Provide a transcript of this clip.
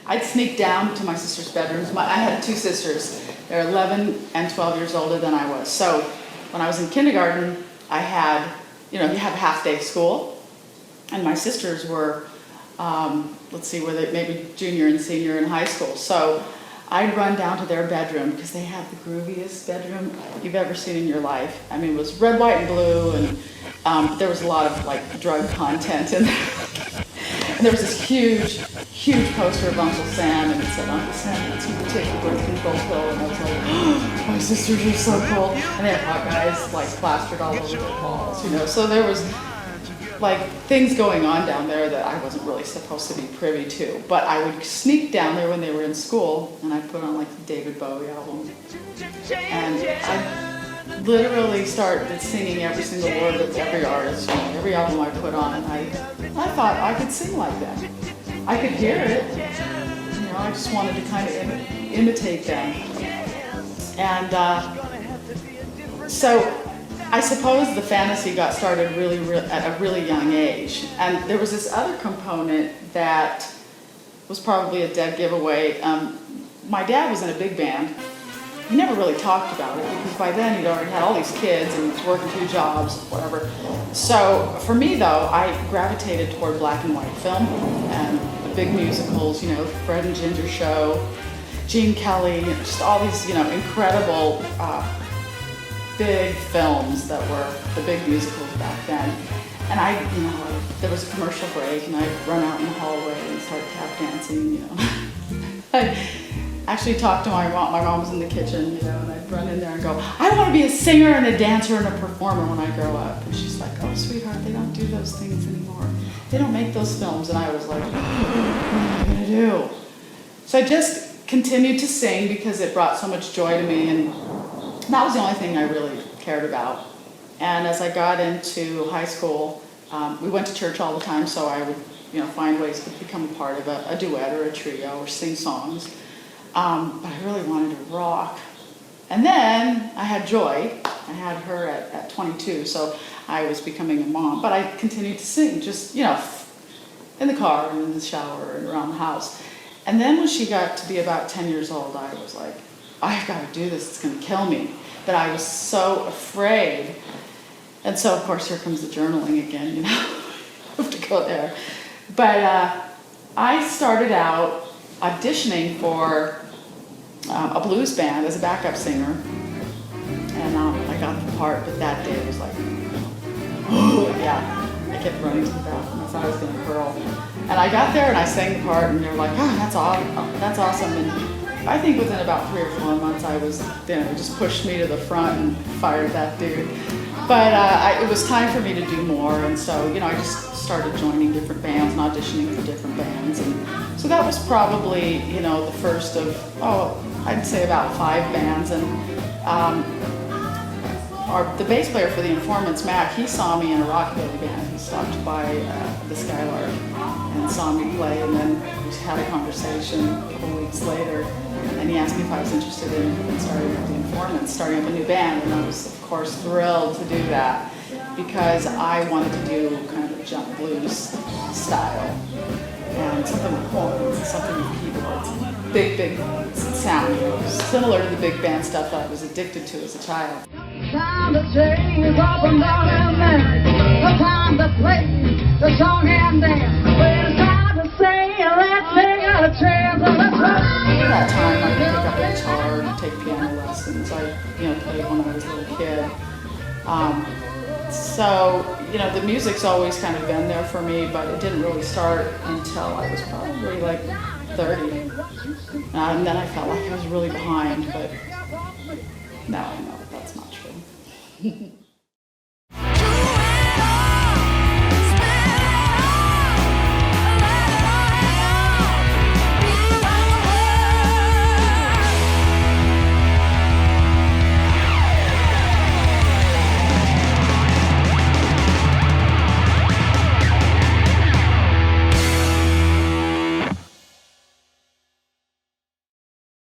I'd sneak down to my sister's bedrooms. I had two sisters. They're 11 and 12 years older than I was. So when I was in kindergarten, I had, you have half-day school. And my sisters were, were they maybe junior and senior in high school. So I'd run down to their bedroom because they had the grooviest bedroom you've ever seen in your life. I mean, it was red, white, and blue, and there was a lot of drug content in there. And there was this huge poster of Uncle Sam, and it said, "Uncle Sam wants you to take the birth control pill." And I was like, oh, my sisters are so cool. And they had hot guys plastered all over their walls, So there was things going on down there that I wasn't really supposed to be privy to. But I would sneak down there when they were in school, and I'd put on the David Bowie album. And I literally started singing every single word of every artist, every album I put on. I thought I could sing like that. I could hear it. I just wanted to kind of imitate them. And so I suppose the fantasy got started at a really young age. And there was this other component that was probably a dead giveaway. My dad was in a big band. He never really talked about it because by then he'd already had all these kids and was working 2 jobs, whatever. So for me though, I gravitated toward black and white film and the big musicals, Fred and Ginger Show, Gene Kelly, just all these, incredible big films that were the big musicals back then. And there was a commercial break and I'd run out in the hallway and start tap dancing, I'd actually talked to my mom. My mom was in the kitchen, and I'd run in there and go, "I want to be a singer and a dancer and a performer when I grow up." And she's like, "Oh, sweetheart, they don't do those things anymore. They don't make those films." And I was like, "What am I going to do?" So I just continued to sing because it brought so much joy to me, and that was the only thing I really cared about. And as I got into high school, we went to church all the time, so I would, find ways to become a part of a duet or a trio or sing songs. But I really wanted to rock. And then I had Joy. I had her at 22, so I was becoming a mom. But I continued to sing, just, in the car and in the shower and around the house. And then when she got to be about 10 years old, I was like, I've got to do this. It's going to kill me. But I was so afraid. And so, of course, here comes the journaling again, I have to go there. But I started out auditioning for a blues band as a backup singer, and I got the part, but that day it was like, oh yeah, I kept running to the bathroom. I thought I was going to hurl, and I got there and I sang the part, and they're like, "Oh, that's awesome." And I think within about 3 or 4 months, I was, just pushed me to the front and fired that dude. But it was time for me to do more, and so I just started joining different bands and auditioning for different bands, and so that was probably the first of I'd say about 5 bands. And the bass player for the Informants, Matt, he saw me in a rockabilly band. He stopped by the Skylark and saw me play, and then we had a conversation a couple weeks later, and he asked me if I was interested in starting with the Informants, starting up a new band, and I was of course thrilled to do that because I wanted to do kind of a jump blues style and something with horns, something with keyboards, big sound, similar to the big band stuff that I was addicted to as a child. Time to change up and down and then time to play the song and dance. When it's time to sing, let's take a chance and let's rock. At that time, I picked up a guitar and take piano lessons. I, played when I was a little kid. So, the music's always kind of been there for me, but it didn't really start until I was probably 30. And then I felt like I was really behind, but now I know that's not true.